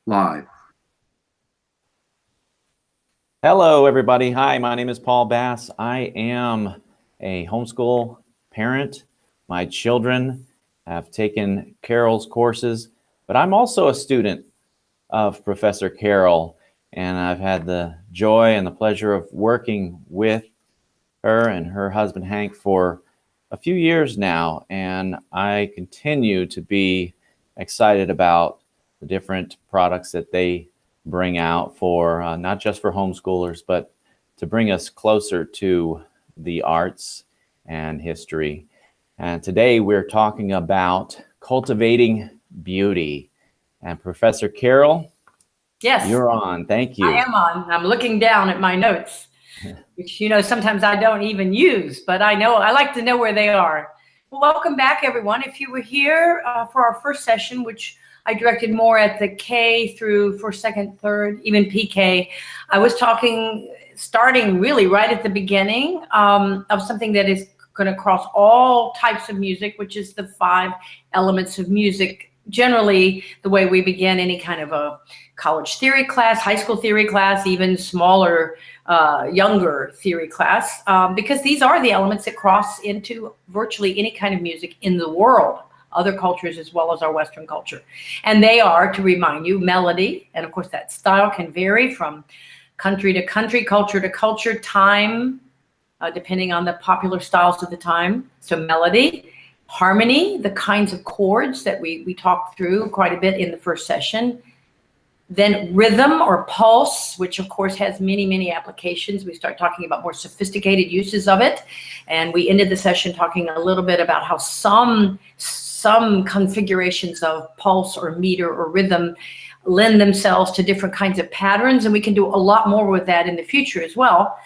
Live. Hello, everybody. Hi, my name is Paul Bass. I am a homeschool parent. My children have taken Carol's courses, but I'm also a student of Professor Carol, and I've had the joy and the pleasure of working with her and her husband Hank for a few years now, and I continue to be excited about the different products that they bring out for not just for homeschoolers, but to bring us closer to the arts and history. And today we're talking about cultivating beauty. And Professor Carol, Yes, you're on. Thank you. I am on. I'm looking down at my notes, which, sometimes I don't even use, but I like to know where they are. Well, welcome back, everyone. If you were here for our first session, which I directed more at the K through first, second, third, even PK, I was starting really right at the beginning of something that is going to cross all types of music, which is the 5 elements of music. Generally, the way we begin any kind of a college theory class, high school theory class, even smaller, younger theory class, because these are the elements that cross into virtually any kind of music in the world, other cultures as well as our Western culture. And they are, to remind you, melody. And of course, that style can vary from country to country, culture to culture, time, depending on the popular styles of the time. So melody. Harmony, the kinds of chords that we talked through quite a bit in the first session. Then rhythm or pulse, which of course has many, many applications. We start talking about more sophisticated uses of it. And we ended the session talking a little bit about how some configurations of pulse or meter or rhythm lend themselves to different kinds of patterns. And we can do a lot more with that in the future as well.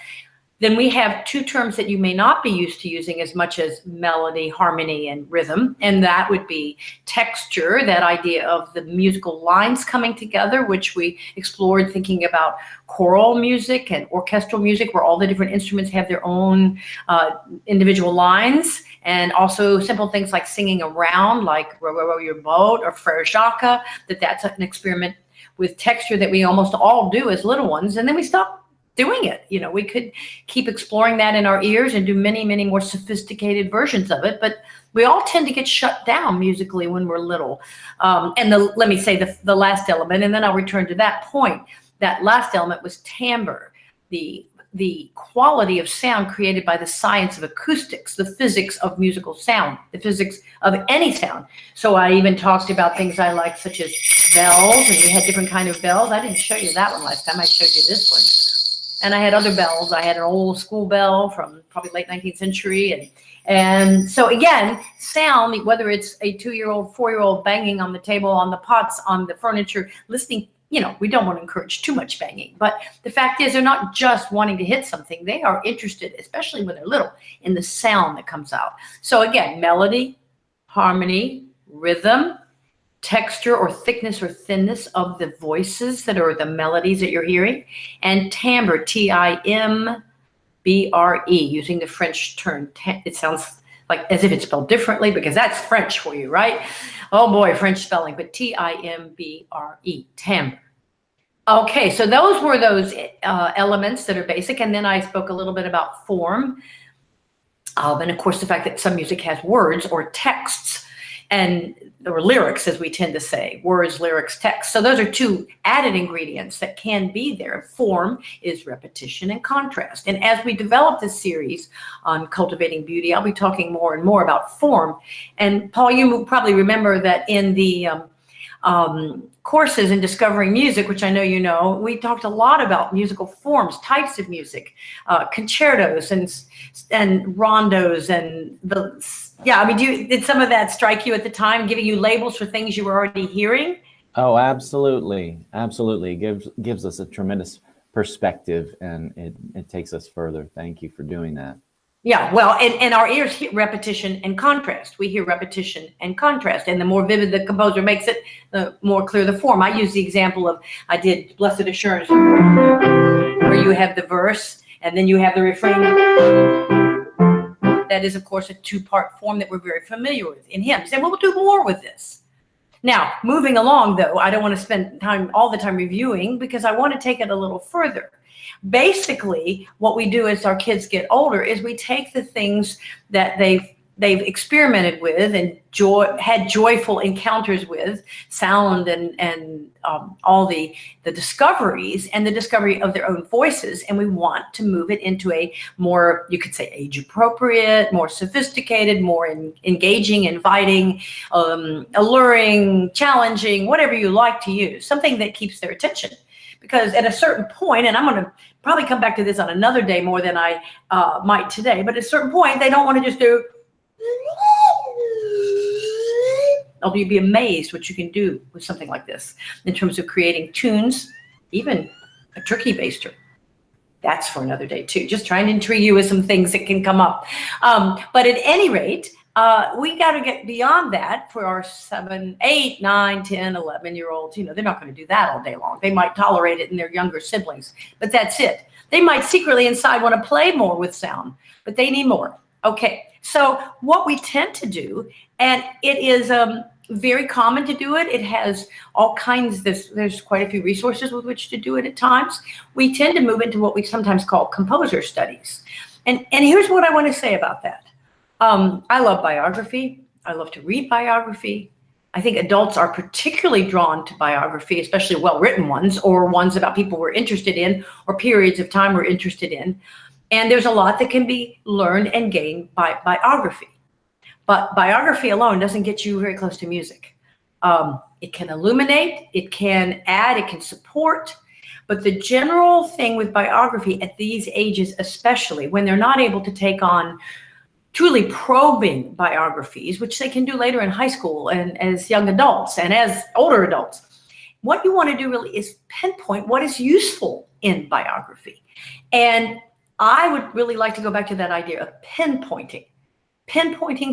Then we have 2 terms that you may not be used to using as much as melody, harmony, and rhythm. And that would be texture, that idea of the musical lines coming together, which we explored thinking about choral music and orchestral music, where all the different instruments have their own individual lines. And also simple things like singing around, like Row, Row, Row Your Boat or Frere Jacques, that's an experiment with texture that we almost all do as little ones. And then we stop doing it. We could keep exploring that in our ears and do many, many more sophisticated versions of it, but we all tend to get shut down musically when we're little. And let me say the last element, and then I'll return to that point. That last element was timbre, the quality of sound created by the science of acoustics, the physics of musical sound, the physics of any sound. So I even talked about things I like, such as bells, and we had different kind of bells. I didn't show you that one last time. I showed you this one. And I had other bells. I had an old school bell from probably late 19th century. And so again, sound, whether it's a 2-year-old, 4-year-old banging on the table, on the pots, on the furniture, listening, we don't want to encourage too much banging. But the fact is, they're not just wanting to hit something. They are interested, especially when they're little, in the sound that comes out. So again, melody, harmony, rhythm, texture or thickness or thinness of the voices that are the melodies that you're hearing, and timbre, Timbre, using the French term. It sounds like as if it's spelled differently because that's French for you, right? Oh boy, French spelling, but Timbre, timbre. Okay, so those were those elements that are basic, and then I spoke a little bit about form, and of course the fact that some music has words or texts, or lyrics, as we tend to say, words, lyrics, text. So those are 2 added ingredients that can be there. Form is repetition and contrast. And as we develop this series on cultivating beauty, I'll be talking more and more about form. And Paul, you probably remember that in the courses in discovering music, which I know you know, we talked a lot about musical forms, types of music, concertos and rondos and did some of that strike you at the time, giving you labels for things you were already hearing? Oh, absolutely. Absolutely. Gives us a tremendous perspective, and it takes us further. Thank you for doing that. Yeah, well, and our ears hear repetition and contrast. We hear repetition and contrast, and the more vivid the composer makes it, the more clear the form. I use the example of, I did Blessed Assurance, where you have the verse, and then you have the refrain. That is, of course, a 2-part form that we're very familiar with in hymns, and we'll do more with this. Now, moving along, though, I don't want to spend all the time reviewing because I want to take it a little further. Basically, what we do as our kids get older is we take the things that they've experimented with and had joyful encounters with, sound and all the discoveries and the discovery of their own voices, and we want to move it into a more, you could say, age appropriate, more sophisticated, more engaging, inviting, alluring, challenging, whatever you like to use, something that keeps their attention. Because at a certain point, and I'm going to probably come back to this on another day more than I might today, but at a certain point, they don't want to just do. Oh, you'd be amazed what you can do with something like this in terms of creating tunes, even a turkey baster. That's for another day too. Just trying to intrigue you with some things that can come up. But at any rate, we got to get beyond that for our 7, 8, 9, 10, 11-year-olds. You know, they're not going to do that all day long. They might tolerate it in their younger siblings, but that's it. They might secretly inside want to play more with sound, but they need more. Okay, so what we tend to do, and it is very common to do it. It has all kinds, there's quite a few resources with which to do it at times. We tend to move into what we sometimes call composer studies. And here's what I want to say about that. I love biography. I love to read biography. I think adults are particularly drawn to biography, especially well-written ones or ones about people we're interested in or periods of time we're interested in. And there's a lot that can be learned and gained by biography. But biography alone doesn't get you very close to music. It can illuminate, it can add, it can support. But the general thing with biography at these ages, especially when they're not able to take on truly probing biographies, which they can do later in high school and as young adults and as older adults, what you want to do really is pinpoint what is useful in biography. And I would really like to go back to that idea of pinpointing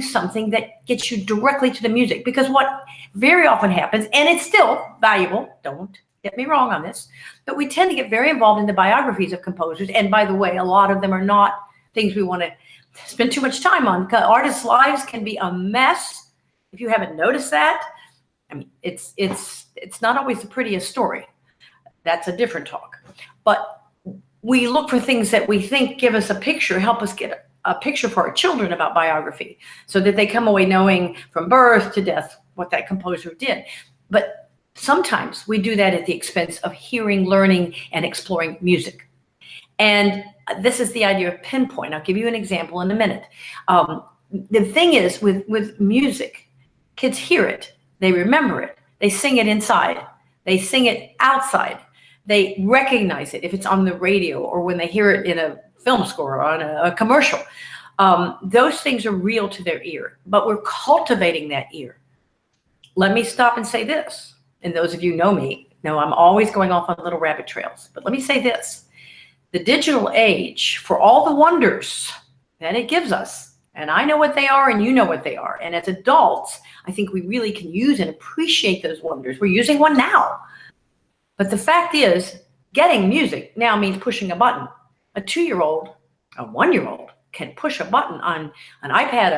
something that gets you directly to the music, because what very often happens, and it's still valuable, don't get me wrong on this, but we tend to get very involved in the biographies of composers. And by the way, a lot of them are not things we want to spend too much time on. Artists' lives can be a mess. If you haven't noticed that, I mean, it's not always the prettiest story. That's a different talk. But we look for things that we think give us a picture, help us get a picture for our children about biography, so that they come away knowing from birth to death what that composer did. But sometimes we do that at the expense of hearing, learning, and exploring music. And this is the idea of pinpoint. I'll give you an example in a minute. The thing is with music, kids hear it, they remember it, they sing it inside, they sing it outside. They recognize it if it's on the radio or when they hear it in a film score or on a commercial. Those things are real to their ear, but we're cultivating that ear. Let me stop and say this, and those of you know me know I'm always going off on little rabbit trails, but let me say this. The digital age, for all the wonders that it gives us, and I know what they are and you know what they are, and as adults, I think we really can use and appreciate those wonders. We're using one now. But the fact is, getting music now means pushing a button. A 2-year-old, a 1-year-old can push a button on an iPad,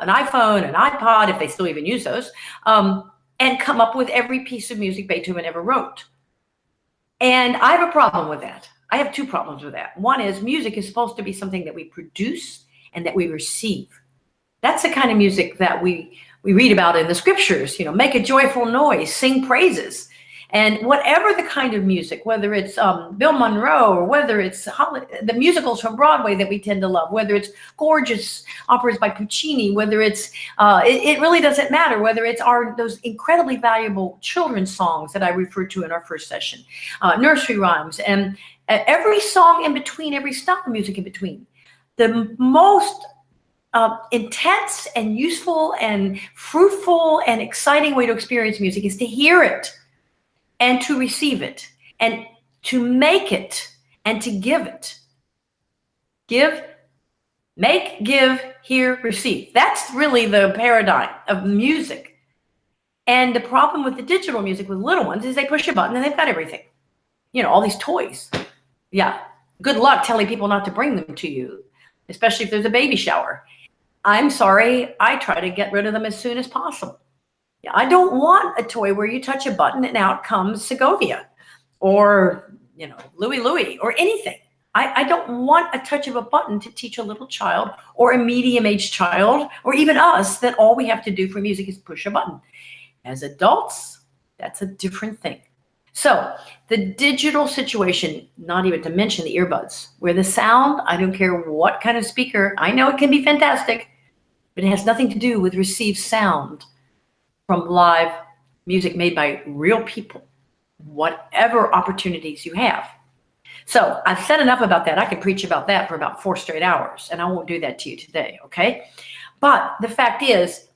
an iPhone, an iPod, if they still even use those, and come up with every piece of music Beethoven ever wrote. And I have a problem with that. I have 2 problems with that. One is music is supposed to be something that we produce and that we receive. That's the kind of music that we read about in the scriptures, you know, make a joyful noise, sing praises. And whatever the kind of music, whether it's Bill Monroe or whether it's the musicals from Broadway that we tend to love, whether it's gorgeous operas by Puccini, whether it's, it really doesn't matter, whether it's those incredibly valuable children's songs that I referred to in our first session, nursery rhymes, and every song in between, every style of music in between. The most intense and useful and fruitful and exciting way to experience music is to hear it, and to receive it, and to make it, and to give it. Give, make, give, hear, receive. That's really the paradigm of music. And the problem with the digital music with little ones is they push a button and they've got everything. You know, all these toys. Yeah, good luck telling people not to bring them to you, especially if there's a baby shower. I'm sorry, I try to get rid of them as soon as possible. I don't want a toy where you touch a button and out comes Segovia or, Louie or anything. I don't want a touch of a button to teach a little child or a medium-aged child or even us that all we have to do for music is push a button. As adults, that's a different thing. So the digital situation, not even to mention the earbuds, where the sound, I don't care what kind of speaker, I know it can be fantastic, but it has nothing to do with received sound from live music made by real people, whatever opportunities you have. So I've said enough about that. I could preach about that for about 4 straight hours, and I won't do that to you today, okay? But the fact is,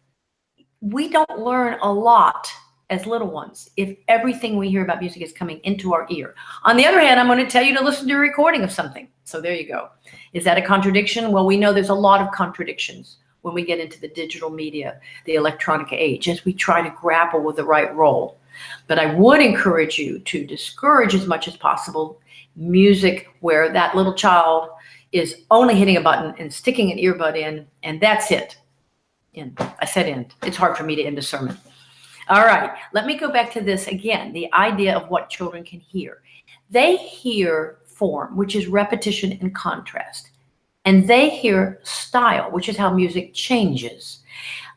we don't learn a lot as little ones if everything we hear about music is coming into our ear. On the other hand, I'm going to tell you to listen to a recording of something. So there you go. Is that a contradiction? Well, we know there's a lot of contradictions when we get into the digital media, the electronic age, as we try to grapple with the right role. But I would encourage you to discourage as much as possible music where that little child is only hitting a button and sticking an earbud in, and that's it. End. I said end. It's hard for me to end a sermon. All right, let me go back to this again, the idea of what children can hear. They hear form, which is repetition and contrast. And they hear style, which is how music changes.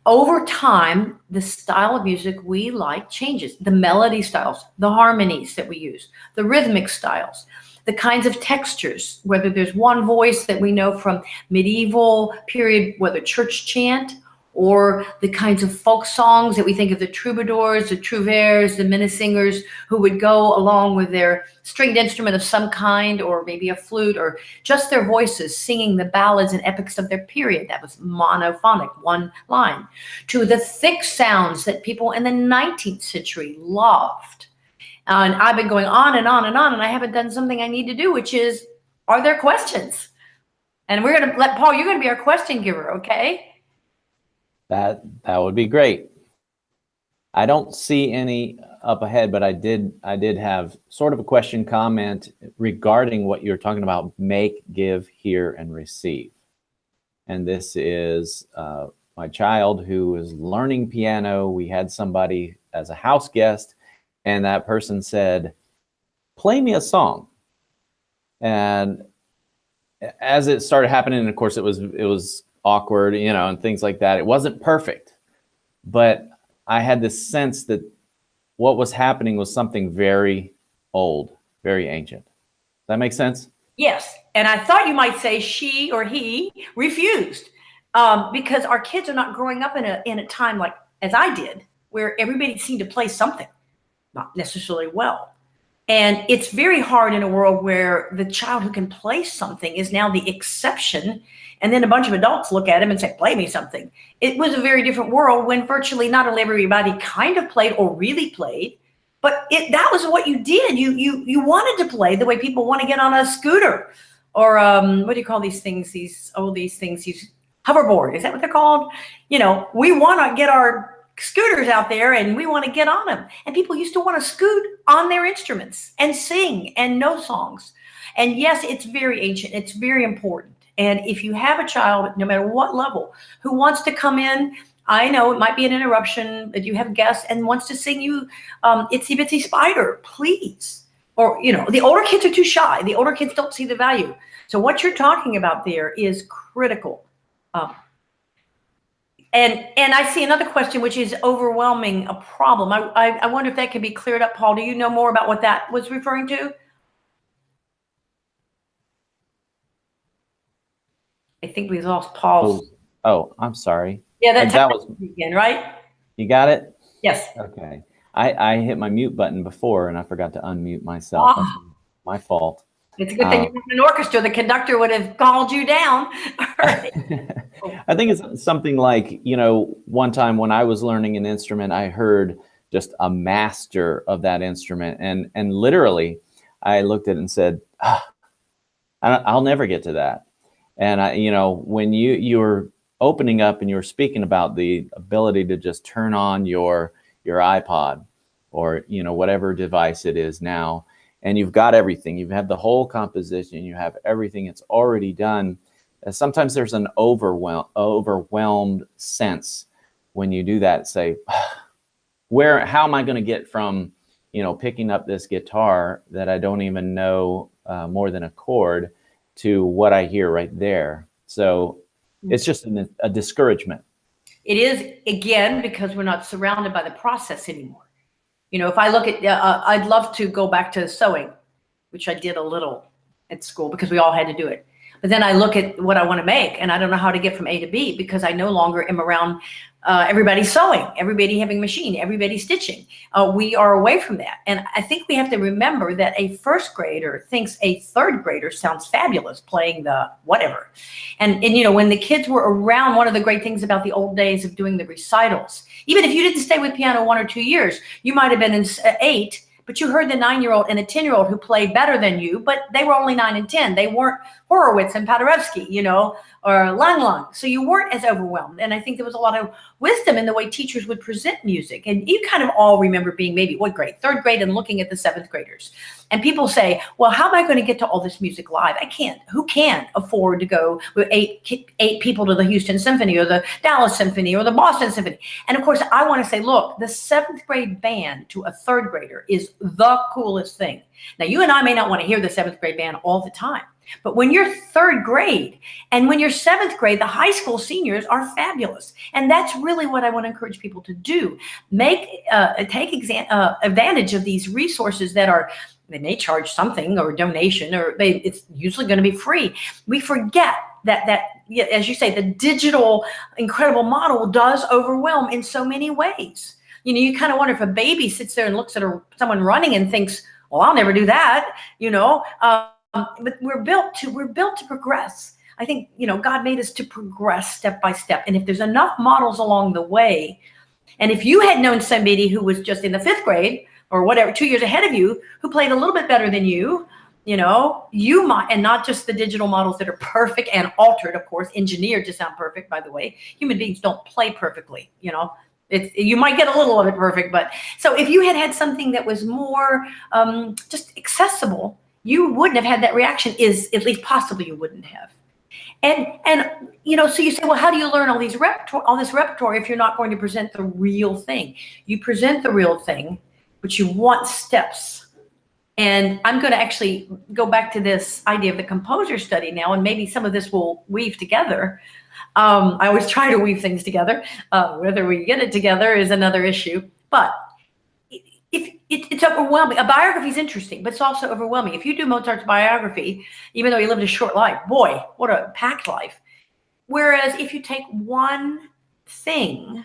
Over time, the style of music we like changes. The melody styles, the harmonies that we use, the rhythmic styles, the kinds of textures, whether there's one voice that we know from medieval period, whether church chant, or the kinds of folk songs that we think of the troubadours, the trouvères, the minnesingers who would go along with their stringed instrument of some kind, or maybe a flute, or just their voices singing the ballads and epics of their period. That was monophonic, one line. To the thick sounds that people in the 19th century loved. And I've been going on and on and on, and I haven't done something I need to do, which is, are there questions? And we're going to let Paul, you're going to be our question giver, okay? That would be great. I don't see any up ahead, but I did have sort of a question comment regarding what you're talking about: make, give, hear, and receive. And this is my child who is learning piano. We had somebody as a house guest, and that person said, "Play me a song." And as it started happening, and of course it was awkward, and things like that. It wasn't perfect, but I had this sense that what was happening was something very old, very ancient. Does that make sense? Yes. And I thought you might say she or he refused, because our kids are not growing up in a time like as I did, where everybody seemed to play something, not necessarily well. And it's very hard in a world where the child who can play something is now the exception. And then a bunch of adults look at him and say, play me something. It was a very different world when virtually not only everybody kind of played or really played, but that was what you did. You wanted to play the way people want to get on a scooter or what do you call these things? These hoverboard. Is that what they're called? We want to get our scooters out there and we want to get on them. And people used to want to scoot on their instruments and sing and know songs. And yes, it's very ancient. It's very important. And if you have a child, no matter what level, who wants to come in, I know it might be an interruption, but you have guests and wants to sing you Itsy Bitsy Spider, please. Or, the older kids are too shy. The older kids don't see the value. So what you're talking about there is critical. And I see another question, which is overwhelming a problem. I wonder if that can be cleared up. Paul, do you know more about what that was referring to? I think we lost Paul's. Oh, I'm sorry. Yeah, that was again, right? You got it? Yes. Okay. I hit my mute button before and I forgot to unmute myself. That's my fault. It's a good thing you're in an orchestra. The conductor would have called you down. I think it's something like, one time when I was learning an instrument, I heard just a master of that instrument. And literally, I looked at it and said, I'll never get to that. And when you're opening up and you're speaking about the ability to just turn on your iPod or, whatever device it is now, and you've got everything, you have the whole composition, you have everything, it's already done. Sometimes there's an overwhelmed sense when you do that, say, how am I going to get from, picking up this guitar that I don't even know more than a chord to what I hear right there? So it's just a discouragement. It is, again, because we're not surrounded by the process anymore. If I look at, I'd love to go back to sewing, which I did a little at school because we all had to do it. But then I look at what I want to make and I don't know how to get from A to B because I no longer am around everybody sewing, everybody having a machine, everybody stitching. We are away from that. And I think we have to remember that a first grader thinks a third grader sounds fabulous playing the whatever. And when the kids were around, one of the great things about the old days of doing the recitals, even if you didn't stay with piano 1 or 2 years, you might have been in 8, but you heard the 9-year-old and the 10-year-old who played better than you, but they were only 9 and 10. They weren't Horowitz and Paderewski, or Lang Lang. So you weren't as overwhelmed. And I think there was a lot of wisdom in the way teachers would present music. And you kind of all remember being maybe what grade? 3rd grade, and looking at the 7th graders. And people say, well, how am I going to get to all this music live? I can't. Who can afford to go with eight people to the Houston Symphony or the Dallas Symphony or the Boston Symphony? And of course, I want to say, look, the 7th grade band to a 3rd grader is the coolest thing. Now, you and I may not want to hear the 7th grade band all the time, but when you're 3rd grade and when you're 7th grade, the high school seniors are fabulous. And that's really what I want to encourage people to do. Take advantage of these resources they may charge something or donation, or it's usually going to be free. We forget that, as you say, the digital incredible model does overwhelm in so many ways. You kind of wonder if a baby sits there and looks at someone running and thinks, well, I'll never do that, but we're built to progress. I think, God made us to progress step by step. And if there's enough models along the way, and if you had known somebody who was just in the 5th grade or whatever, 2 years ahead of you, who played a little bit better than you might, and not just the digital models that are perfect and altered, of course, engineered to sound perfect, by the way. Human beings don't play perfectly, you might get a little of it perfect, but so if you had something that was more just accessible, you wouldn't have had that reaction, at least possibly you wouldn't have. And so you say, well, how do you learn all this repertoire if you're not going to present the real thing? You present the real thing, but you want steps. And I'm going to actually go back to this idea of the composer study now, and maybe some of this will weave together. I always try to weave things together. Whether we get it together is another issue. But it's overwhelming. A biography is interesting, but it's also overwhelming. If you do Mozart's biography, even though he lived a short life, boy, what a packed life. Whereas if you take one thing,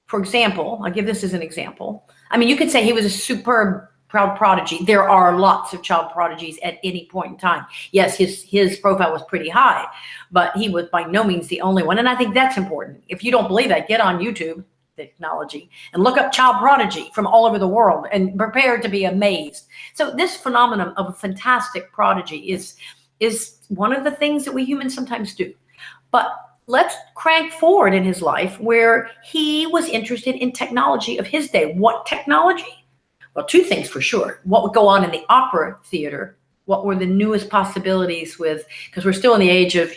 for example, I'll give this as an example. I mean, you could say he was a superb proud prodigy. There are lots of child prodigies at any point in time. Yes, his profile was pretty high, but he was by no means the only one. And I think that's important. If you don't believe that, get on YouTube, technology, and look up child prodigy from all over the world and prepare to be amazed. So this phenomenon of a fantastic prodigy is one of the things that we humans sometimes do. But let's crank forward in his life where he was interested in technology of his day. What technology? Well, 2 things for sure. What would go on in the opera theater? What were the newest possibilities because we're still in the age of,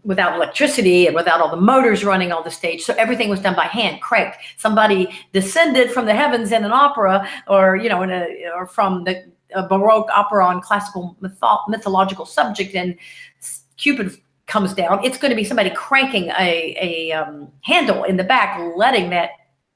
without electricity and without all the motors running on the stage. So everything was done by hand, cranked. Somebody descended from the heavens in an opera or from the Baroque opera on classical mythological subject, and Cupid comes down. It's going to be somebody cranking a handle in the back, letting that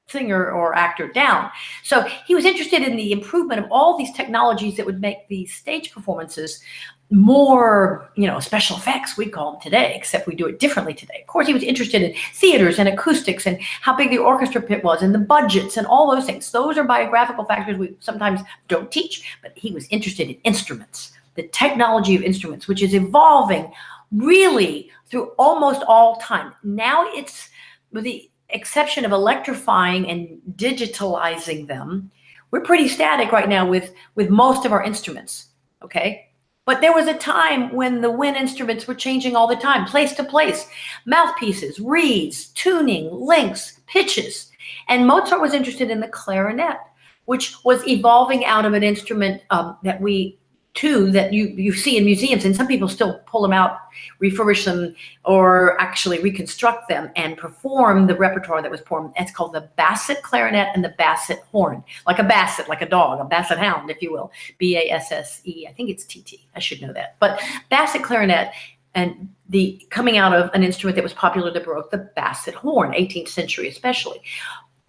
singer or actor down. So he was interested in the improvement of all these technologies that would make these stage performances more, special effects, we call them today, except we do it differently today. Of course, he was interested in theaters and acoustics and how big the orchestra pit was and the budgets and all those things. Those are biographical factors we sometimes don't teach, but he was interested in instruments, the technology of instruments, which is evolving really through almost all time. Now it's, with the exception of electrifying and digitalizing them, we're pretty static right now with most of our instruments, okay? But there was a time when the wind instruments were changing all the time, place to place, mouthpieces, reeds, tuning, lengths, pitches. And Mozart was interested in the clarinet, which was evolving out of an instrument that we too, that you see in museums, and some people still pull them out, refurbish them, or actually reconstruct them and perform the repertoire that was performed. It's called the basset clarinet and the basset horn, like a basset, like a dog, a basset hound, if you will, B-A-S-S-E. I think it's T-T. I should know that. But basset clarinet, and the coming out of an instrument that was popular in the Baroque, the basset horn, 18th century especially.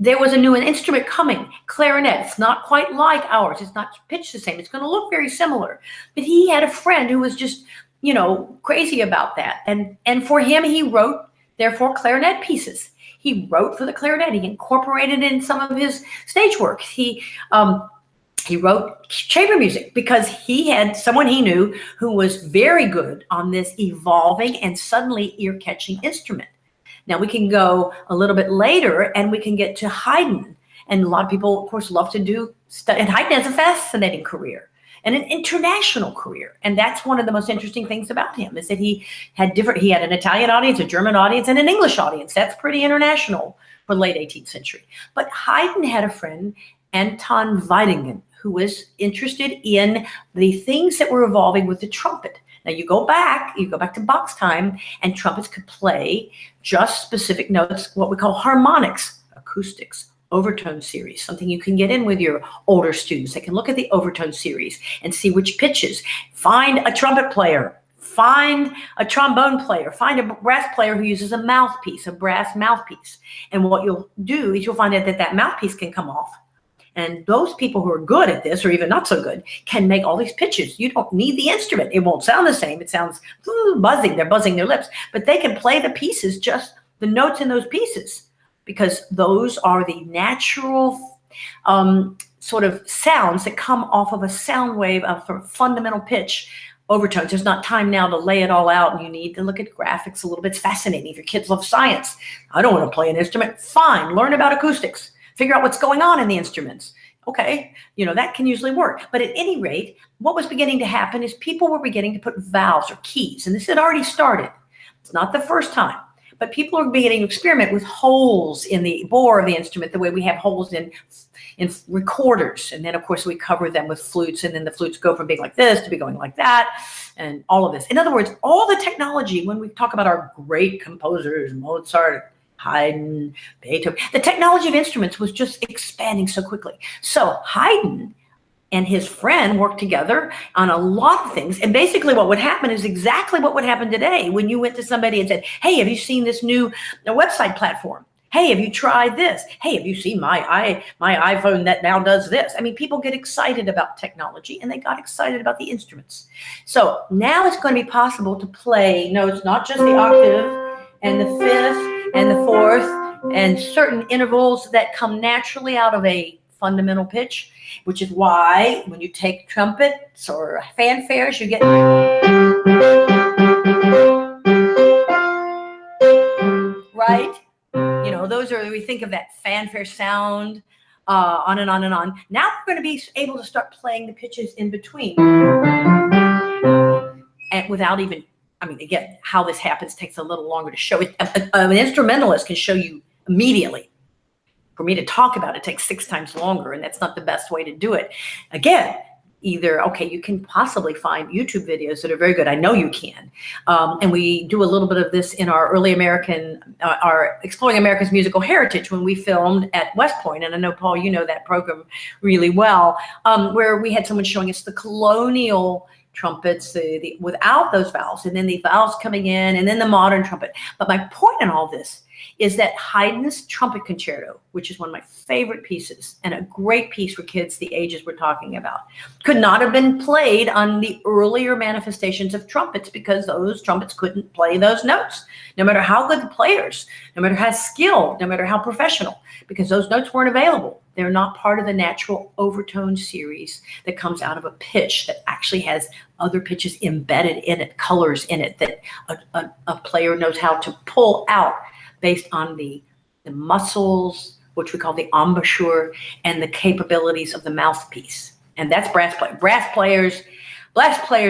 There was a new instrument coming, clarinet. It's not quite like ours. It's not pitched the same. It's going to look very similar. But he had a friend who was just, crazy about that. And for him, he wrote, therefore, clarinet pieces. He wrote for the clarinet. He incorporated it in some of his stage work. He wrote chamber music because he had someone he knew who was very good on this evolving and suddenly ear-catching instrument. Now we can go a little bit later and we can get to Haydn. And a lot of people, of course, love to do stuff. And Haydn has a fascinating career and an international career. And that's one of the most interesting things about him is that he had an Italian audience, a German audience, and an English audience. That's pretty international for late 18th century. But Haydn had a friend, Anton Weidingen, who was interested in the things that were evolving with the trumpet. Now you go back to Bach's time, and trumpets could play just specific notes, what we call harmonics, acoustics, overtone series, something you can get in with your older students. They can look at the overtone series and see which pitches. Find a trumpet player, find a trombone player, find a brass player who uses a mouthpiece, a brass mouthpiece. And what you'll do is you'll find out that mouthpiece can come off. And those people who are good at this, or even not so good, can make all these pitches. You don't need the instrument. It won't sound the same. It sounds buzzing. They're buzzing their lips. But they can play the pieces, just the notes in those pieces, because those are the natural sort of sounds that come off of a sound wave of a fundamental pitch. Overtones. There's not time now to lay it all out, and you need to look at graphics a little bit. It's fascinating. If your kids love science, I don't want to play an instrument. Fine. Learn about acoustics. Figure out what's going on in the instruments. Okay, that can usually work. But at any rate, what was beginning to happen is people were beginning to put valves or keys, and this had already started. It's not the first time, but people are beginning to experiment with holes in the bore of the instrument, the way we have holes in recorders. And then, of course, we cover them with flutes, and then the flutes go from being like this to be going like that, and all of this. In other words, all the technology, when we talk about our great composers, Mozart, Haydn, Beethoven, the technology of instruments was just expanding so quickly. So Haydn and his friend worked together on a lot of things. And basically what would happen is exactly what would happen today when you went to somebody and said, hey, have you seen this new website platform? Hey, have you tried this? Hey, have you seen my iPhone that now does this? I mean, people get excited about technology, and they got excited about the instruments. So now it's going to be possible to play notes, not just the octave and the fifth and the fourth, and certain intervals that come naturally out of a fundamental pitch, which is why when you take trumpets or fanfares, you get right. Those are, we think of that fanfare sound, on and on and on. Now we're going to be able to start playing the pitches in between, and without even. Again, how this happens takes a little longer to show it. An instrumentalist can show you immediately. For me to talk about it takes 6 times longer, and that's not the best way to do it. Again, you can possibly find YouTube videos that are very good. I know you can. And we do a little bit of this in our our Exploring America's Musical Heritage when we filmed at West Point. And I know, Paul, you know that program really well, where we had someone showing us the colonial trumpets, the without those valves, and then the valves coming in, and then the modern trumpet. But my point in all this is that Haydn's Trumpet Concerto, which is one of my favorite pieces and a great piece for kids the ages we're talking about, could not have been played on the earlier manifestations of trumpets because those trumpets couldn't play those notes, no matter how good the players, no matter how skilled, no matter how professional, because those notes weren't available. They're not part of the natural overtone series that comes out of a pitch that actually has other pitches embedded in it, colors in it that a player knows how to pull out based on the muscles, which we call the embouchure, and the capabilities of the mouthpiece. And that's brass play. Brass players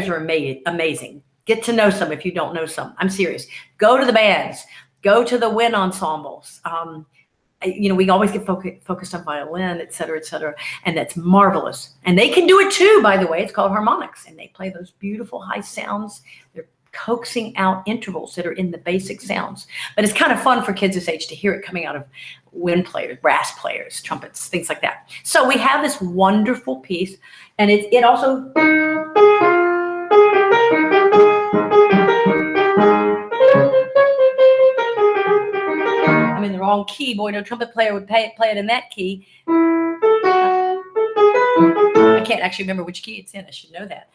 are amazing. Get to know some if you don't know some. I'm serious. Go to the bands. Go to the wind ensembles. we always get focused on violin, et cetera, and that's marvelous. And they can do it too, by the way. It's called harmonics, and they play those beautiful high sounds. They're coaxing out intervals that are in the basic sounds. But it's kind of fun for kids this age to hear it coming out of wind players, brass players, trumpets, things like that. So we have this wonderful piece, and it also... I'm in the wrong key. Boy, no trumpet player would play it in that key. I can't actually remember which key it's in. I should know that.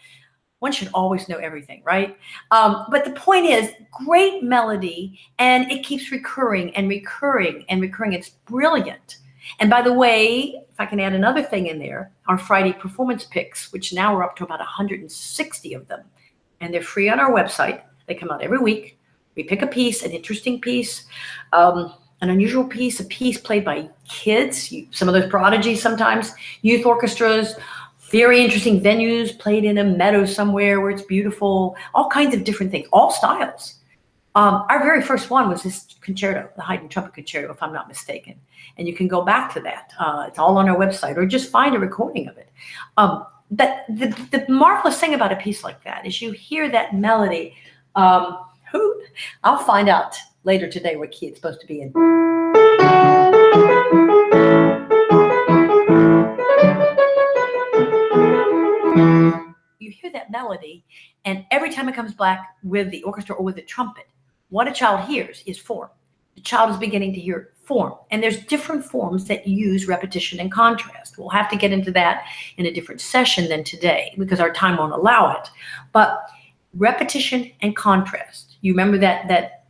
One should always know everything, right? But the point is, great melody, and it keeps recurring and recurring and recurring. It's brilliant. And by the way, if I can add another thing in there, our Friday performance picks, which now we're up to about 160 of them, and they're free on our website. They come out every week. We pick a piece, an interesting piece, an unusual piece, a piece played by kids, some of those prodigies sometimes, youth orchestras, very interesting venues, played in a meadow somewhere where it's beautiful, all kinds of different things, all styles. Our very first one was this concerto, the Haydn Trumpet Concerto, if I'm not mistaken. And you can go back to that. It's all on our website, or just find a recording of it. But the marvelous thing about a piece like that is you hear that melody. I'll find out later today what key it's supposed to be in. You hear that melody, and every time it comes back with the orchestra or with the trumpet, what a child hears is form. The child is beginning to hear form. And there's different forms that use repetition and contrast. We'll have to get into that in a different session than today because our time won't allow it. But repetition and contrast. You remember that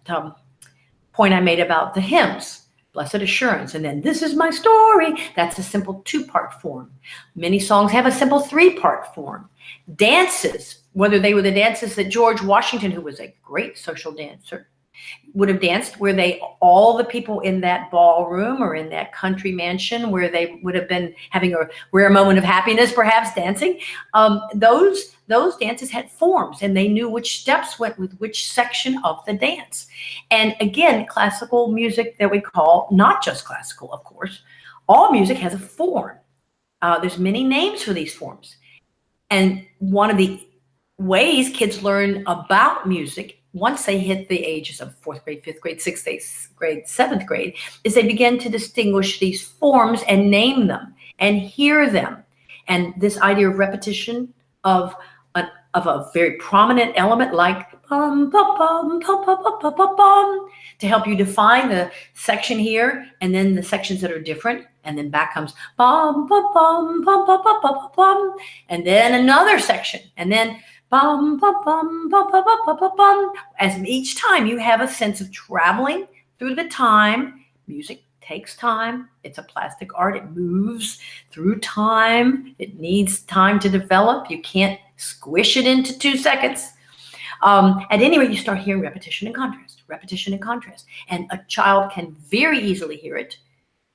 point I made about the hymns, Blessed Assurance, and then This Is My Story. That's a simple 2-part form. Many songs have a simple 3-part form. Dances, whether they were the dances that George Washington, who was a great social dancer, would have danced, where all the people in that ballroom or in that country mansion where they would have been having a rare moment of happiness, perhaps dancing, those dances had forms, and they knew which steps went with which section of the dance. And again, classical music that we call, not just classical, of course, all music has a form. There's many names for these forms. And one of the ways kids learn about music once they hit the ages of 4th grade, 5th grade, 6th grade, 7th grade, is they begin to distinguish these forms and name them and hear them. And this idea of repetition of a very prominent element like bum, bum, bum, bum, bum, bum, bum, bum, bum, to help you define the section here, and then the sections that are different, and then back comes bum, bum, bum, bum, bum, bum, bum, bum, and then another section, and then bum, bum, bum, bum, bum, bum, bum, bum, bum. As each time you have a sense of traveling through the time. Music takes time. It's a plastic art. It moves through time. It needs time to develop. You can't squish it into 2 seconds. At any rate, you start hearing repetition and contrast, repetition and contrast. And a child can very easily hear it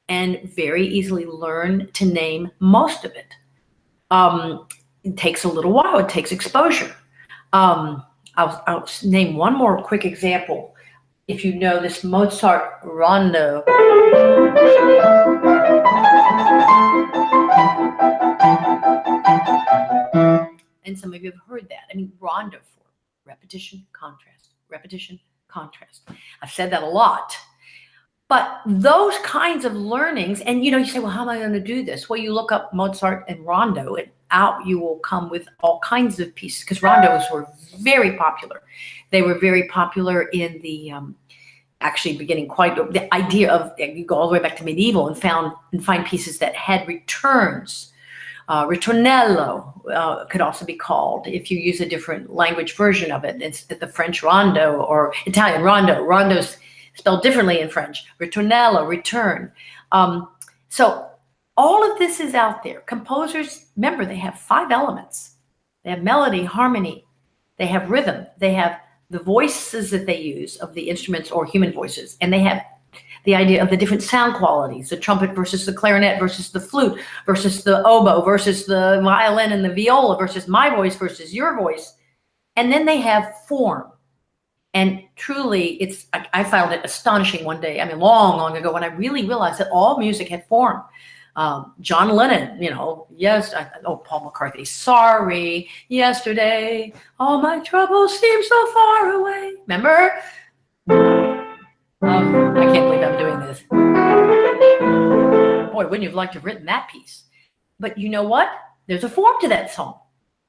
and very easily learn to name most of it. It takes a little while. It takes exposure. I'll name one more quick example. If you know this Mozart rondo. And some of you have heard that. I mean, rondo form, repetition, contrast, repetition, contrast. I've said that a lot. But those kinds of learnings, and you say, well, how am I going to do this? Well, you look up Mozart and rondo, and out you will come with all kinds of pieces, because rondos were very popular. They were very popular in the actually beginning the idea of, you go all the way back to medieval and find pieces that had returns. Ritornello could also be called, if you use a different language version of it. It's the French rondo or Italian rondo. Rondo's spelled differently in French. Ritornello, return. So all of this is out there. Composers, remember, they have 5 elements. They have melody, harmony. They have rhythm. They have the voices that they use of the instruments or human voices. And they have the idea of the different sound qualities, the trumpet versus the clarinet versus the flute versus the oboe versus the violin and the viola versus my voice versus your voice. And then they have form. And truly, I found it astonishing one day. I mean, long, long ago, when I really realized that all music had form. John Lennon, yes. Paul McCartney, sorry, yesterday, all my troubles seem so far away. Remember? I can't believe I'm doing this. Boy, wouldn't you have liked to have written that piece? But you know what? There's a form to that song.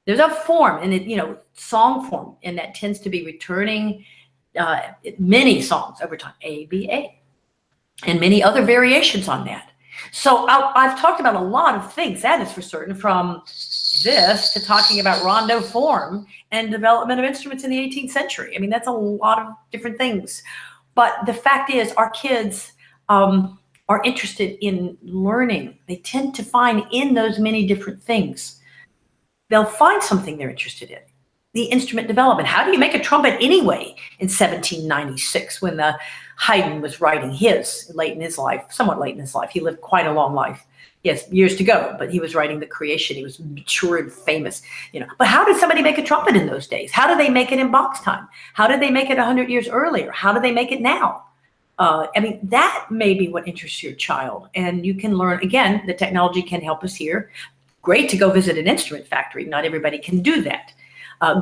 There's a form, and song form, and that tends to be returning many songs over time, A, B, A, and many other variations on that. So I've talked about a lot of things, that is for certain, from this to talking about rondo form and development of instruments in the 18th century. I mean, that's a lot of different things. But the fact is, our kids are interested in learning. They tend to find in those many different things, they'll find something they're interested in. The instrument development. How do you make a trumpet anyway in 1796 when Haydn was writing his, somewhat late in his life. He lived quite a long life. Yes, years to go, but he was writing the creation. He was mature and famous, But how did somebody make a trumpet in those days? How did they make it in box time? How did they make it 100 years earlier? How do they make it now? That may be what interests your child. And you can learn, again, the technology can help us here. Great to go visit an instrument factory. Not everybody can do that.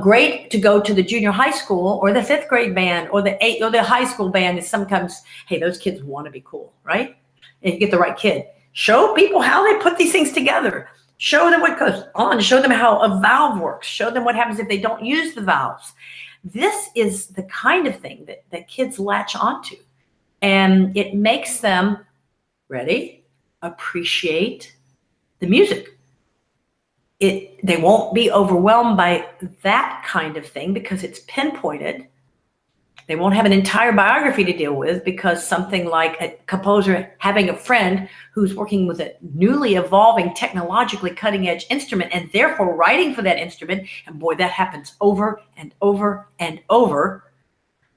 Great to go to the junior high school or the 5th grade band or the high school band is sometimes, hey, those kids want to be cool, right? And you get the right kid. Show people how they put these things together. Show them what goes on. Show them how a valve works. Show them what happens if they don't use the valves. This is the kind of thing that kids latch onto. And it makes them, ready, appreciate the music. They won't be overwhelmed by that kind of thing because it's pinpointed. They won't have an entire biography to deal with because something like a composer having a friend who's working with a newly evolving, technologically cutting-edge instrument and therefore writing for that instrument, and boy, that happens over and over and over.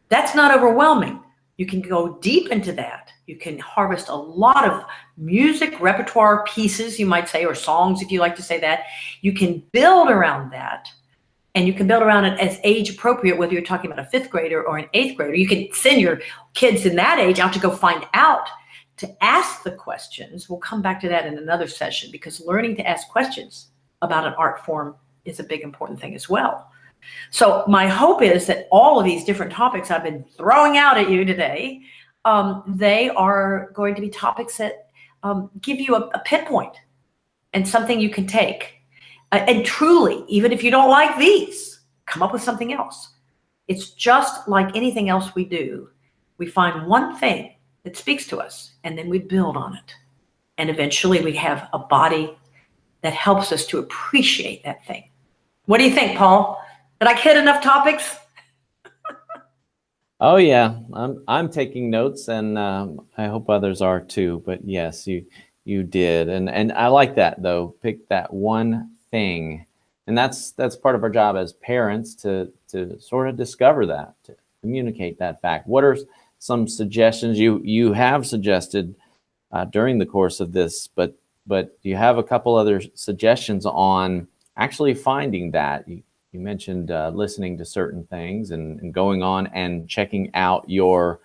That's not overwhelming. You can go deep into that. You can harvest a lot of music repertoire pieces, you might say, or songs, if you like to say that. You can build around that, and you can build around it as age appropriate, whether you're talking about a 5th grader or an 8th grader. You can send your kids in that age out to go find out, to ask the questions. We'll come back to that in another session, because learning to ask questions about an art form is a big important thing as well. So my hope is that all of these different topics I've been throwing out at you today, they are going to be topics that give you a pinpoint and something you can take. And truly, even if you don't like these, come up with something else. It's just like anything else we do. We find one thing that speaks to us, and then we build on it. And eventually we have a body that helps us to appreciate that thing. What do you think, Paul? Did I hit enough topics? Oh yeah, I'm taking notes, and I hope others are too. But yes, you did, and I like that though. Pick that one thing, and that's part of our job as parents to sort of discover that, to communicate that fact. What are some suggestions you have suggested during the course of this? But you have a couple other suggestions on actually finding that. You mentioned listening to certain things and going on and checking out your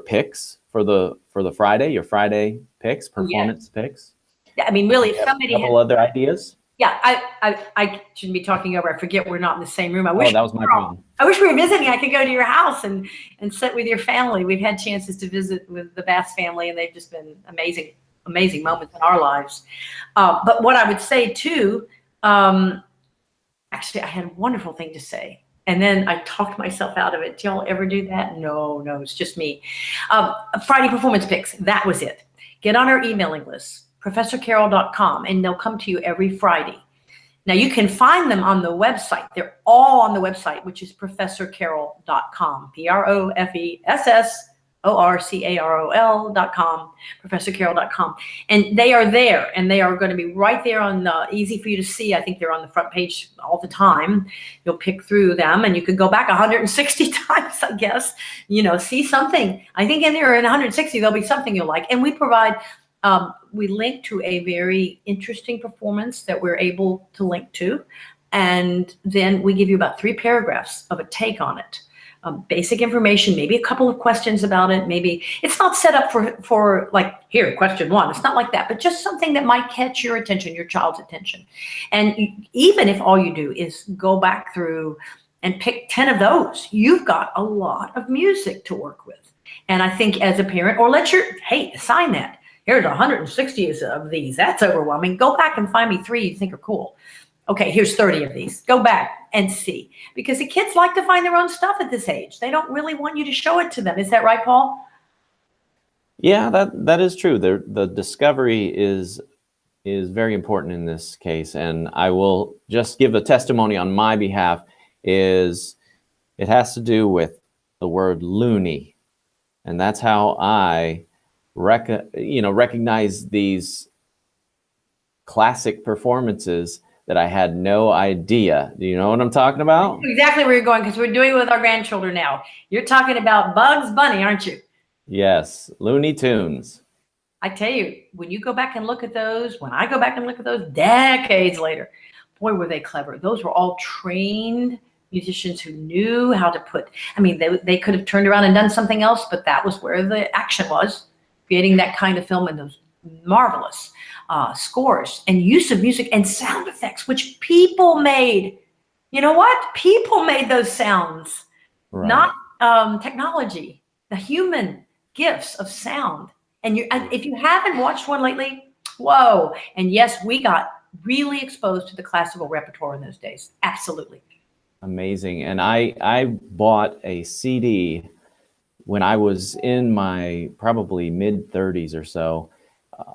picks for the Friday, your Friday picks, performance picks. Yeah, I mean, really, if somebody a couple other ideas. Yeah, I shouldn't be talking over. I forget we're not in the same room. I wish that was my problem. I wish we were visiting. I could go to your house and sit with your family. We've had chances to visit with the Bass family, and they've just been amazing moments in our lives. But what I would say too. Actually, I had a wonderful thing to say, and then I talked myself out of it. Do y'all ever do that? No, it's just me. Friday performance picks, that was it. Get on our emailing list, professorcarol.com, and they'll come to you every Friday. Now, you can find them on the website. They're all on the website, which is professorcarol.com, professorcarol.com, professorcarol.com. And they are there, and they are going to be right there on easy for you to see. I think they're on the front page all the time. You'll pick through them, and you can go back 160 times, I guess, see something. I think in there in 160, there'll be something you'll like. And we provide, we link to a very interesting performance that we're able to link to. And then we give you about 3 paragraphs of a take on it. basic information, maybe a couple of questions about it. Maybe it's not set up for like, here, question one. It's not like that, but just something that might catch your attention, your child's attention. And even if all you do is go back through and pick 10 of those, you've got a lot of music to work with. And I think as a parent, or hey, assign that. Here's 160 of these. That's overwhelming. Go back and find me 3 you think are cool. Okay, here's 30 of these. Go back and see. Because the kids like to find their own stuff at this age. They don't really want you to show it to them. Is that right, Paul? Yeah, that is true. The discovery is very important in this case. And I will just give a testimony on my behalf. It has to do with the word loony. And that's how I recognize these classic performances that I had no idea. Do you know what I'm talking about? Exactly where you're going, because we're doing it with our grandchildren now. You're talking about Bugs Bunny, aren't you? Yes, Looney Tunes. I tell you, when you go back and look at those, when I go back and look at those decades later, boy, were they clever. Those were all trained musicians who knew how to they could have turned around and done something else, but that was where the action was, creating that kind of film and those marvelous scores and use of music and sound effects, which people made. You know what? People made those sounds, right. Not technology, the human gifts of sound. And if you haven't watched one lately, whoa. And yes, we got really exposed to the classical repertoire in those days. Absolutely. Amazing. And I bought a CD when I was in my probably mid-30s or so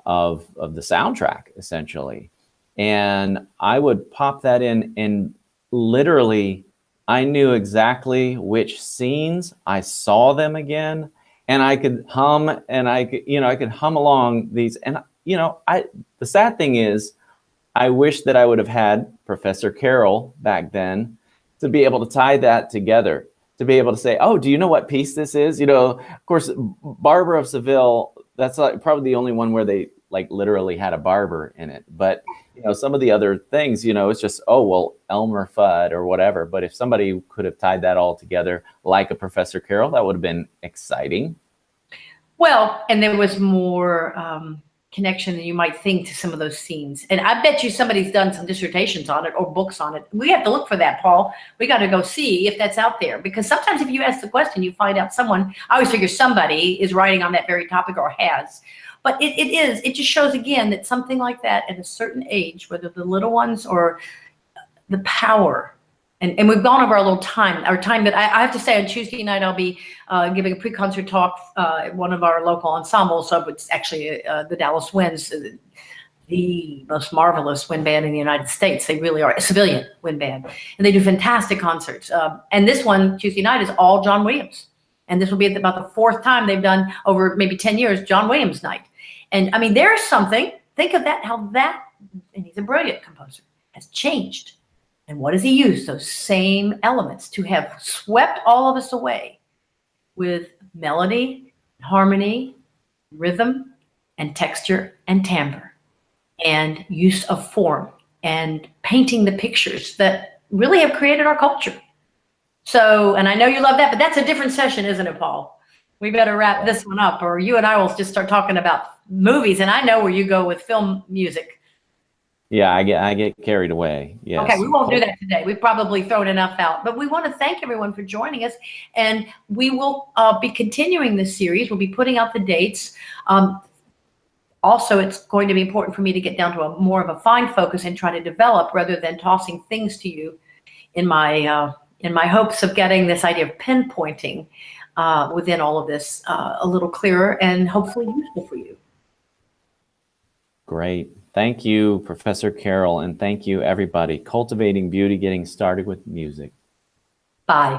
of the soundtrack, essentially. And I would pop that in, and literally I knew exactly which scenes. I saw them again, and I could hum, and I could hum along these. And the sad thing is, I wish that I would have had Professor Carroll back then to be able to tie that together, to be able to say, oh, do you know what piece this is? Of course, Barber of Seville, that's probably the only one where they literally had a barber in it. But, some of the other things, it's just, oh, well, Elmer Fudd or whatever. But if somebody could have tied that all together like a Professor Carroll, that would have been exciting. Well, and there was more connection than you might think to some of those scenes. And I bet you somebody's done some dissertations on it or books on it. We have to look for that, Paul. We got to go see if that's out there, because sometimes if you ask the question, you find out I always figure somebody is writing on that very topic or has. But it just shows again that something like that at a certain age, whether the little ones or the power. And we've gone over our time, but I have to say on Tuesday night, I'll be giving a pre-concert talk at one of our local ensembles. So it's actually the Dallas Winds, the most marvelous wind band in the United States. They really are a civilian wind band, and they do fantastic concerts. And this one, Tuesday night, is all John Williams. And this will be about the 4th time they've done over maybe 10 years, John Williams night. And there's something, think of that, and he's a brilliant composer, has changed. And what does he use? Those same elements to have swept all of us away with melody, harmony, rhythm, and texture, and timbre, and use of form, and painting the pictures that really have created our culture. So, and I know you love that, but that's a different session, isn't it, Paul? We better wrap this one up, or you and I will just start talking about movies, and I know where you go with film music. Yeah, I get carried away. Yes. Okay, we won't do that today. We've probably thrown enough out, but we want to thank everyone for joining us, and we will be continuing this series. We'll be putting out the dates. Also, it's going to be important for me to get down to more of a fine focus and try to develop rather than tossing things to you in my hopes of getting this idea of pinpointing within all of this a little clearer and hopefully useful for you. Great. Thank you, Professor Carroll, and thank you, everybody. Cultivating Beauty, getting started with music. Bye.